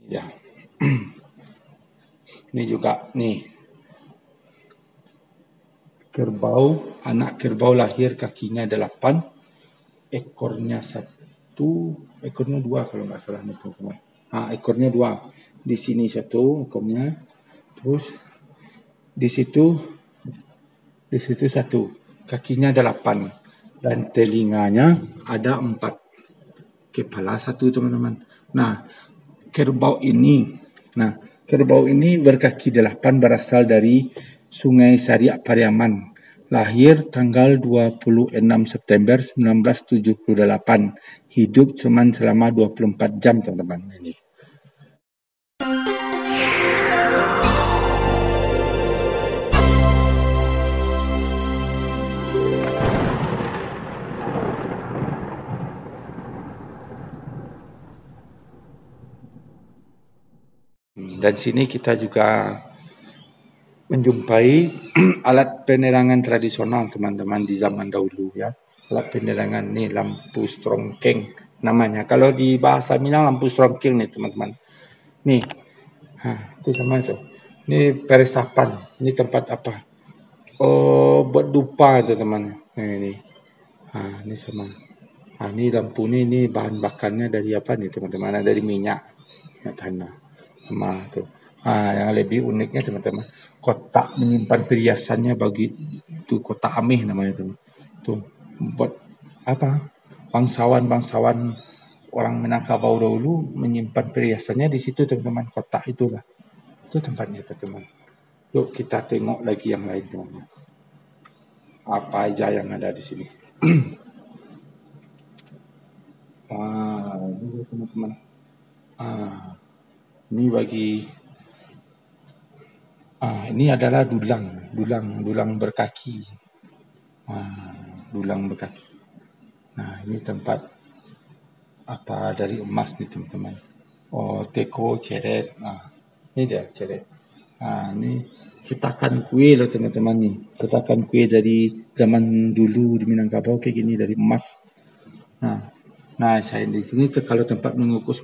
Ya, ini juga nih kerbau, anak kerbau lahir kakinya 8, ekornya 1, ekornya 2 kalau nggak salah nih teman-teman. Ekornya 2. Di sini 1 ekornya, terus di situ 1, kakinya 8 dan telinganya ada 4, kepala 1 teman-teman. Nah, kerbau ini berkaki 8 berasal dari Sungai Sariak Pariaman. Lahir tanggal 26 September 1978. Hidup cuman selama 24 jam, teman-teman. Ini. Dan sini kita juga menjumpai alat penerangan tradisional teman-teman di zaman dahulu ya. Alat penerangan nih lampu strongkeng namanya. Kalau di bahasa Minang lampu strongkeng nih teman-teman. Nih, itu sama itu. Ini peresapan. Ini tempat apa? Oh, buat dupa itu teman. Ini. Ini sama. Ini lampu ini bahan bakarnya dari apa nih teman-teman? Dari minyak tanah. Sama tuh. Yang lebih uniknya teman-teman, kotak menyimpan perhiasannya bagi itu kotak amih namanya teman. Tuh buat apa? Bangsawan orang Minangkabau dahulu menyimpan perhiasannya di situ teman-teman, kotak itulah. Itu tempatnya teman-teman. Yuk kita tengok lagi yang lain teman-teman. Apa aja yang ada di sini. Ini teman-teman. Ini bagi ini adalah dulang berkaki. Dulang berkaki. Ini tempat apa dari emas nih teman-teman. Teko ceret. Ini dia ceret. Ini cetakan kue loh teman-teman nih. Cetakan kue dari zaman dulu di Minangkabau kayak gini dari emas. Saya di sini kalau tempat mengukus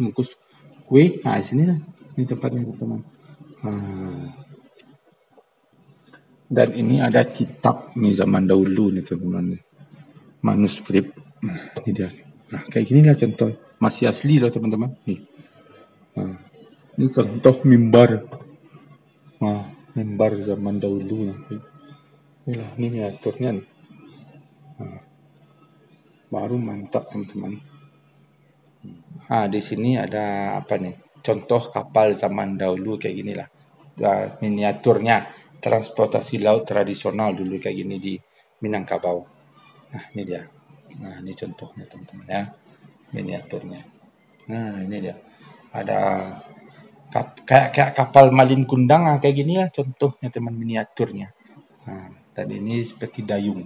kue. Di sini lah. Ini tempatnya teman-teman. Dan ini ada kitab nih zaman dahulu nih teman-teman. Manuskrip. Ini dia. Kayak gini lah contoh. Masih asli loh teman-teman. Nih. Ini contoh mimbar. Mimbar zaman dahulu. Inilah, ini miniaturnya nih. Baru mantap teman-teman. Di sini ada apa nih? Contoh kapal zaman dahulu kayak gini lah. Miniaturnya. Transportasi laut tradisional dulu kayak gini di Minangkabau. Ini dia. Ini contohnya teman-teman ya. Miniaturnya. Ini dia. Ada kayak kapal Malin Kundang kayak gini lah contohnya teman miniaturnya. Dan ini seperti dayung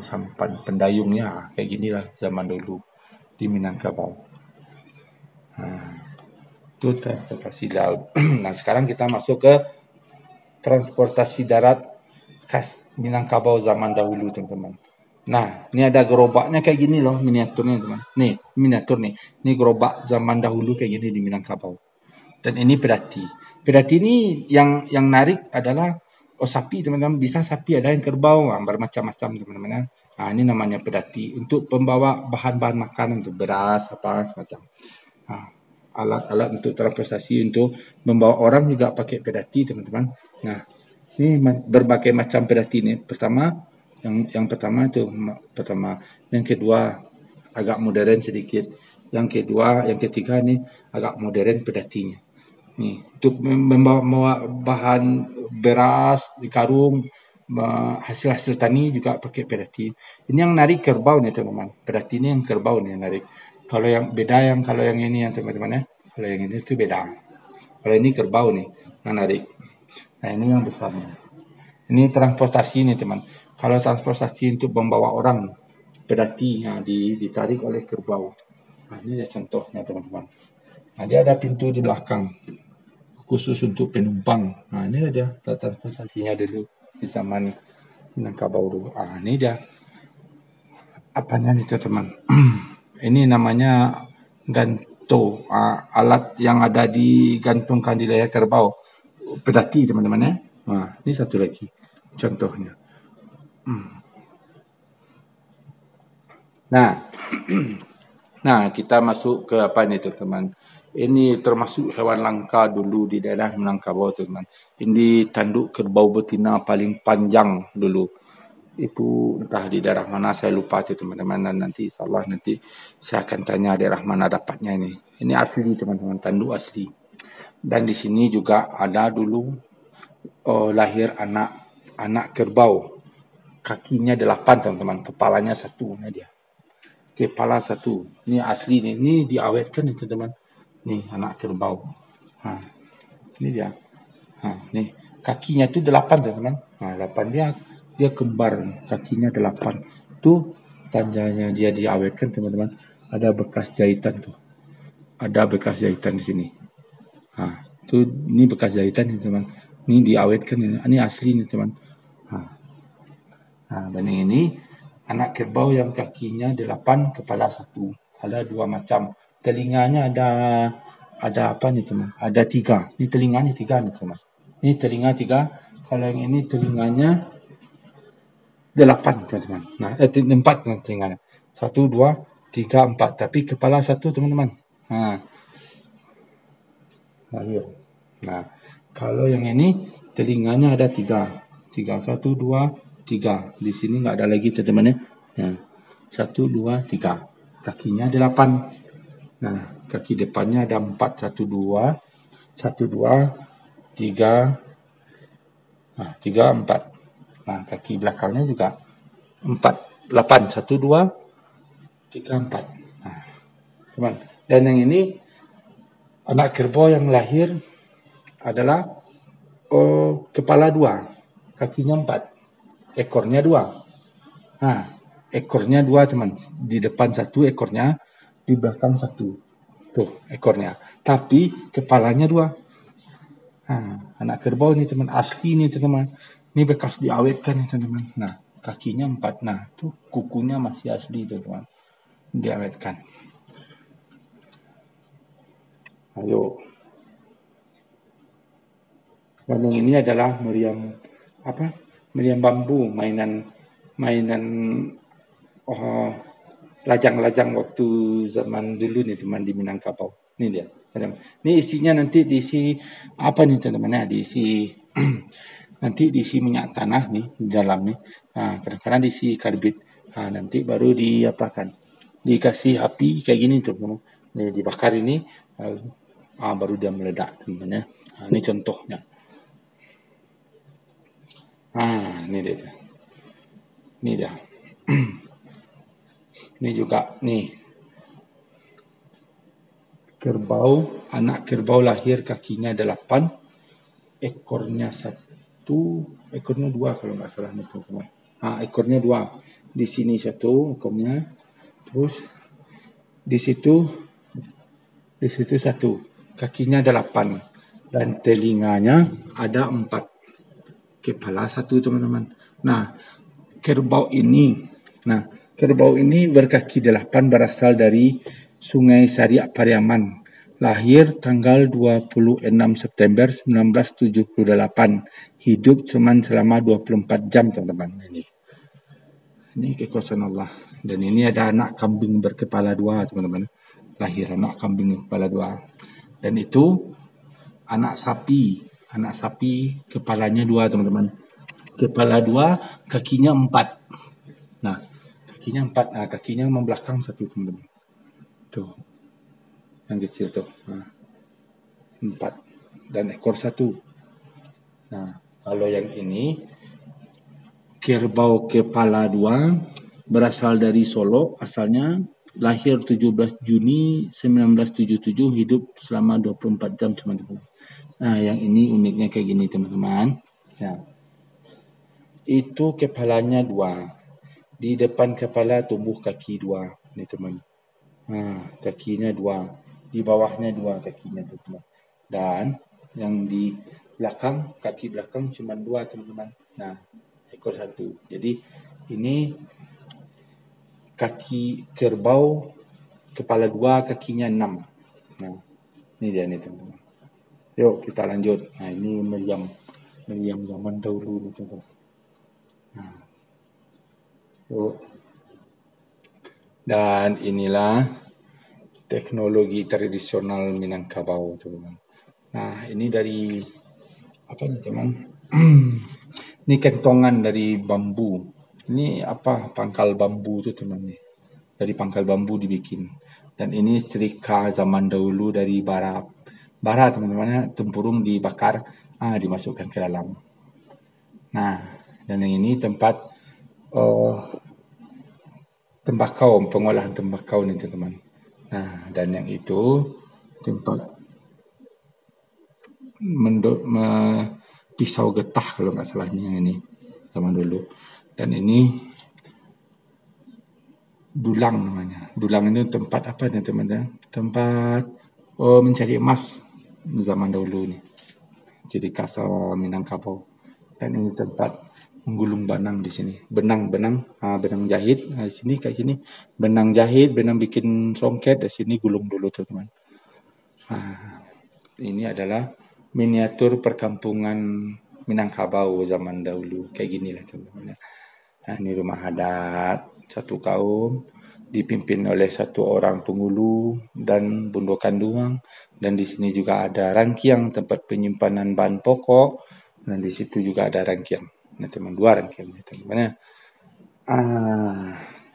sampan pendayungnya kayak gini lah zaman dulu di Minangkabau. Itu transportasi laut. Sekarang kita masuk ke transportasi darat khas Minangkabau zaman dahulu teman-teman. Ini ada gerobaknya kayak gini loh miniaturnya teman. Nih miniatur nih. Ini gerobak zaman dahulu kayak gini di Minangkabau. Dan ini pedati. Pedati ini yang narik adalah sapi teman-teman. Bisa sapi ada yang kerbau bermacam-macam teman-teman. Ini namanya pedati untuk pembawa bahan-bahan makanan untuk beras apa semacam. Alat-alat untuk transportasi untuk membawa orang juga pakai pedati teman-teman. Ini berbagai macam pedati ini. Yang pertama, yang kedua agak modern sedikit. Yang ketiga nih agak modern pedatinya. Nih untuk membawa bahan beras di karung, hasil tani juga pakai pedati. Ini yang narik kerbau nih teman-teman. Pedati ini yang kerbau nih yang narik. Kalau yang ini yang teman-teman ya. Kalau yang ini itu beda. Kalau ini kerbau nih yang narik. Ini yang besarnya. Ini transportasi nih teman. Kalau transportasi untuk membawa orang pedati ditarik oleh kerbau. Ini ya contohnya teman-teman. Dia ada pintu di belakang khusus untuk penumpang. Ini ada transportasinya dulu di zaman Minangkabau dulu. Ini dia apanya nih teman. Ini namanya Tuh, alat yang ada digantungkan di leher kerbau. Pedati teman-teman ya. Ini satu lagi contohnya. Nah, nah kita masuk ke apa nih teman-teman. Ini termasuk hewan langka dulu di daerah Minangkabau teman-teman. Ini tanduk kerbau betina paling panjang dulu. Itu entah di daerah mana saya lupa tuh teman-teman, dan nanti insyaallah nanti saya akan tanya daerah mana dapatnya ini. Ini asli teman-teman, tanduk asli. Dan di sini juga ada dulu lahir anak kerbau. Kakinya 8 teman-teman, kepalanya 1. Ini dia. Kepala 1. Ini asli nih. Ini diawetkan nih teman-teman. Nih anak kerbau. Ini dia. Nih kakinya itu 8 teman-teman. 8 dia kembar, kakinya 8. Tuh tanjanya dia diawetkan teman-teman. Ada bekas jahitan tuh. Ada bekas jahitan di sini. Tuh ini bekas jahitan nih teman. Ini diawetkan ini asli nih teman. Dan ini anak kerbau yang kakinya 8, kepala 1. Ada 2 macam. Telinganya ada apa nih teman? Ada 3. Ini telinganya 3 nih teman. Ini telinga 3. Kalau yang ini telinganya 8 teman-teman. 4 telinganya. 1, 2, 3, 4. Tapi kepala 1 teman-teman. Lahir. Kalau yang ini telinganya ada 3. 1, 2, 3. Di sini nggak ada lagi teman-teman ya. 1, 2, 3. Kakinya 8. Kaki depannya ada 4. 1, 2, 3, 4. Kaki belakangnya juga 4. 8. 1, 2, 3, 4. Teman. Dan yang ini anak kerbau yang lahir adalah kepala 2, kakinya 4, ekornya 2. Ekornya 2 teman. Di depan 1 ekornya, di belakang 1. Tuh ekornya. Tapi kepalanya 2. Anak kerbau ini teman, asli ini teman. Ini bekas diawetkan nih teman. Kakinya 4. Tuh kukunya masih asli teman. Diawetkan. Ayo. Dan yang ini adalah meriam bambu, mainan lajang-lajang waktu zaman dulu nih teman di Minangkabau. Ini dia. Ini isinya nanti diisi apa nih teman-teman? Diisi nanti diisi minyak tanah nih di dalam nih. Kadang-kadang diisi karbit. Nanti baru diapakan? Dikasih api kayak gini teman-teman. Dibakar ini baru dia meledak teman-teman ya. Ini contohnya. Ini dia. Ini dia. Ini juga nih. Kerbau, anak kerbau lahir kakinya 8, ekornya 1, ekornya 2 kalau nggak salah nih teman-teman. Ekornya 2. Di sini 1 ekornya. Terus di situ 1. Kakinya 8 dan telinganya ada 4. Kepala 1 teman-teman. Kerbau ini berkaki 8 berasal dari Sungai Sariak Pariaman. Lahir tanggal 26 September 1978. Hidup cuman selama 24 jam teman-teman. Ini kekuasaan Allah. Dan ini ada anak kambing berkepala 2 teman-teman. Lahir anak kambing berkepala 2. Dan itu anak sapi. Anak sapi kepalanya 2 teman-teman. Kepala 2, kakinya 4. Kakinya 4. Kakinya membelakang 1 teman-teman. Tuh. Yang kecil tuh. 4. Dan ekor 1. Kalau yang ini kerbau kepala 2 berasal dari Solo asalnya. Lahir 17 Juni 1977, hidup selama 24 jam teman-teman. Yang ini uniknya kayak gini teman-teman. Itu kepalanya 2. Di depan kepala tumbuh kaki 2 nih teman. Kakinya 2. Di bawahnya 2 kakinya teman. Dan yang di belakang, kaki belakang cuma 2 teman-teman. Ekor 1. Jadi ini kaki kerbau kepala 2, kakinya 6. Nah, ini dia nih teman-teman. Yuk kita lanjut. Nah, ini meriam zaman dahulu nih teman-teman. Nah, yuk. Dan inilah teknologi tradisional Minangkabau teman-teman. Nah, ini dari apa nih teman? Ini kentongan dari bambu. Ini apa? Pangkal bambu tuh teman nih. Dari pangkal bambu dibikin. Dan ini setrika zaman dahulu dari bara. Bara teman-teman, tempurung dibakar, dimasukkan ke dalam. Nah, dan yang ini tempat tembakau, pengolahan tembakau nih teman-teman. Nah, dan yang itu tempat pisau getah kalau nggak salahnya yang ini zaman dulu. Dan ini dulang namanya. Dulang itu tempat apa nih teman-teman? Tempat mencari emas zaman dahulu nih. Jadi khas Minangkabau. Dan ini tempat menggulung benang di sini. Benang jahit. Nah, di sini kayak sini benang jahit, benang bikin songket. Di sini gulung dulu teman-teman. Nah, ini adalah miniatur perkampungan Minangkabau zaman dahulu. Kayak gini lah teman-teman. Nah, ini rumah adat satu kaum dipimpin oleh satu orang penghulu dan bundokan duang, dan di sini juga ada rangkiang tempat penyimpanan bahan pokok, dan di situ juga ada rangkiang. Nah, teman, dua rangkiang teman-teman.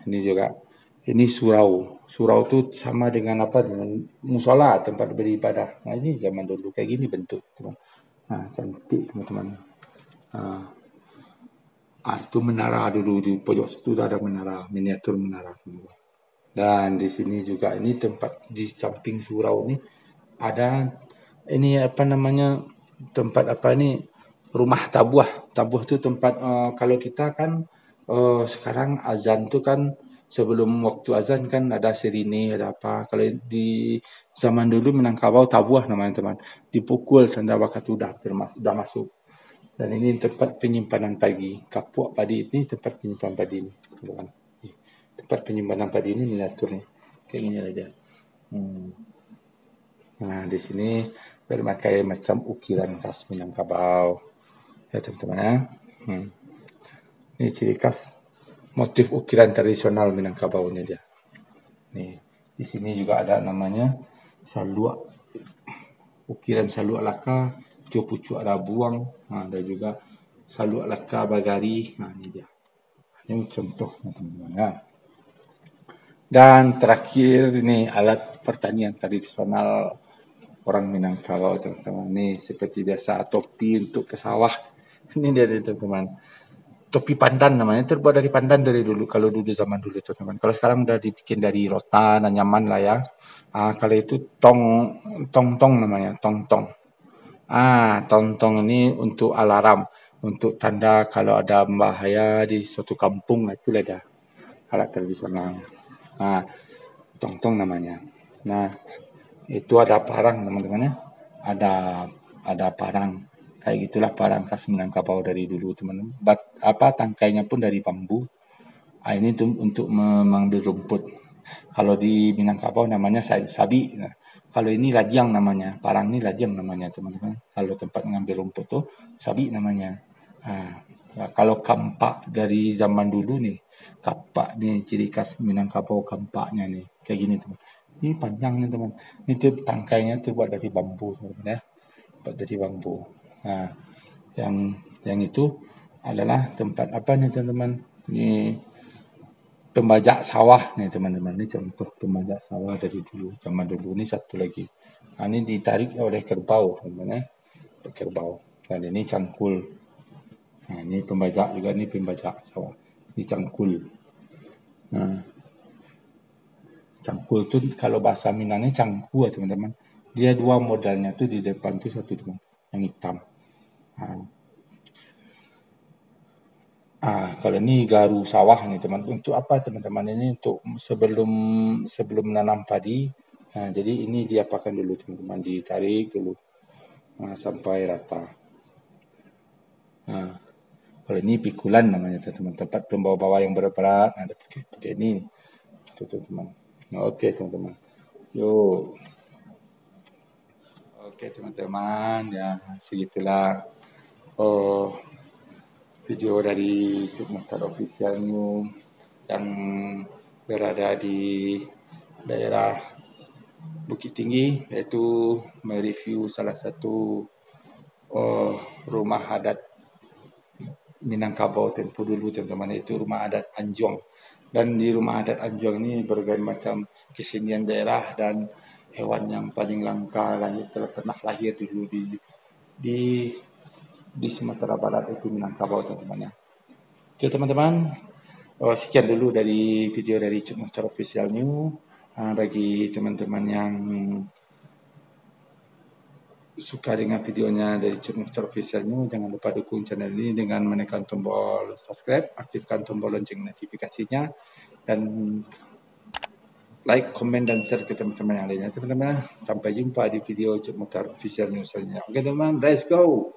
Ini juga ini surau. Surau itu sama dengan apa? Dengan musola, tempat beribadah. Nah, ini zaman dulu kayak gini bentuk, teman. Nah, cantik teman-teman. Itu menara dulu di pojok situ ada menara, miniatur menara. Dan di sini juga ini tempat di samping surau ini ada ini apa namanya, tempat apa ini, rumah tabuah. Tabuah itu tempat kalau kita kan sekarang azan tuh kan sebelum waktu azan kan ada sirine, ada apa. Kalau di zaman dulu Minangkabau tabuah namanya teman. Dipukul tanda bakat udah masuk. Dan ini tempat penyimpanan padi. Kapuak padi ini tempat penyimpanan padi ini. Tempat penyimpanan padi ini miniatur nih. Kayak gini lah dia. Nah, di sini berbagai macam ukiran khas Minangkabau. Ya teman-teman ya. Ini ciri khas motif ukiran tradisional Minangkabau ini dia. Nih, di sini juga ada namanya saluak. Ukiran saluak laka, pucuk ada buang, ada juga saluak laka bagari. Nah, ini dia. Ini contoh teman-teman ya. Dan terakhir ini alat pertanian tradisional orang Minangkabau teman-teman. Ini seperti biasa topi untuk ke sawah. Ini dia teman-teman. Topi pandan namanya, terbuat dari pandan dari dulu. Kalau dulu zaman dulu teman-teman. Kalau sekarang udah dibikin dari rotan, nyaman lah ya. Kalau itu tong namanya, tong. Tong ini untuk alarm, untuk tanda kalau ada bahaya di suatu kampung, itulah dah alat tradisional. Tong namanya. Nah, itu ada parang teman-teman ya. Ada parang. Kayak gitulah parang khas Minangkabau dari dulu teman-teman. Tangkainya pun dari bambu. Ini untuk mengambil rumput. Kalau di Minangkabau namanya sabi. Nah, kalau ini ladiang namanya. Parang ini ladiang namanya teman-teman. Kalau tempat mengambil rumput tuh sabi namanya. Nah, kalau kampak dari zaman dulu nih, kampak nih ciri khas Minangkabau, kampaknya nih kayak gini teman. Ini panjang nih teman. Ini tuh tangkainya terbuat dari bambu teman ya. Terbuat dari bambu. Nah, yang itu adalah tempat apa nih teman-teman? Ini pembajak sawah nih teman-teman. Ini contoh pembajak sawah dari dulu, zaman dulu. Ini satu lagi. Ini ditarik oleh kerbau teman-teman ya. Kerbau. Dan ini cangkul. Nah, ini pembajak juga, ini pembajak sawah. Ini cangkul. Nah, cangkul tuh kalau bahasa Minangnya cangku teman-teman. Dia dua modalnya tuh di depan tuh satu teman, yang hitam. Kalau ini garu sawah nih teman. Untuk apa teman-teman? Ini untuk sebelum menanam padi. Jadi ini diapakan dulu teman-teman, ditarik dulu sampai rata. Kalau ini pikulan namanya teman-teman, tempat pembawa-bawa yang berat-berat. Ada pakai, pakai ini. Tuh teman. Oke teman-teman. Yuk. Nah, ini tempat penyimpanan padi. Nah, di sini juga ada namanya saluak. Ukiran saluak laka, pucuk ada buang. Ada juga saluak laka bagari. Nah, ini dia. Ini contoh. Nah, kalau ini pikulan namanya teman-teman, tempat pembawa-bawa yang berat-berat. Ada pakai ini. Tuh teman. Oke teman-teman. Yuk. Oke teman-teman, ya segitulah video dari Cuk Muhtar Official New yang berada di daerah Bukit Tinggi, yaitu mereview salah satu rumah adat Minangkabau tempo dulu teman-teman, itu rumah adat Anjong. Dan di rumah adat Anjong ini berbagai macam kesenian daerah dan hewan yang paling langka pernah lahir dulu di Sumatera Barat, itu Minangkabau teman-teman ya. Oke teman-teman, sekian dulu dari video dari Cuk Muhtar Official New. Bagi teman-teman yang suka dengan videonya dari Cuk Muhtar Official New, jangan lupa dukung channel ini dengan menekan tombol subscribe, aktifkan tombol lonceng notifikasinya, dan like, komen, dan share ke teman-teman yang lainnya. Teman-teman, sampai jumpa di video Cuk Muhtar Official New selanjutnya. Oke teman, let's go!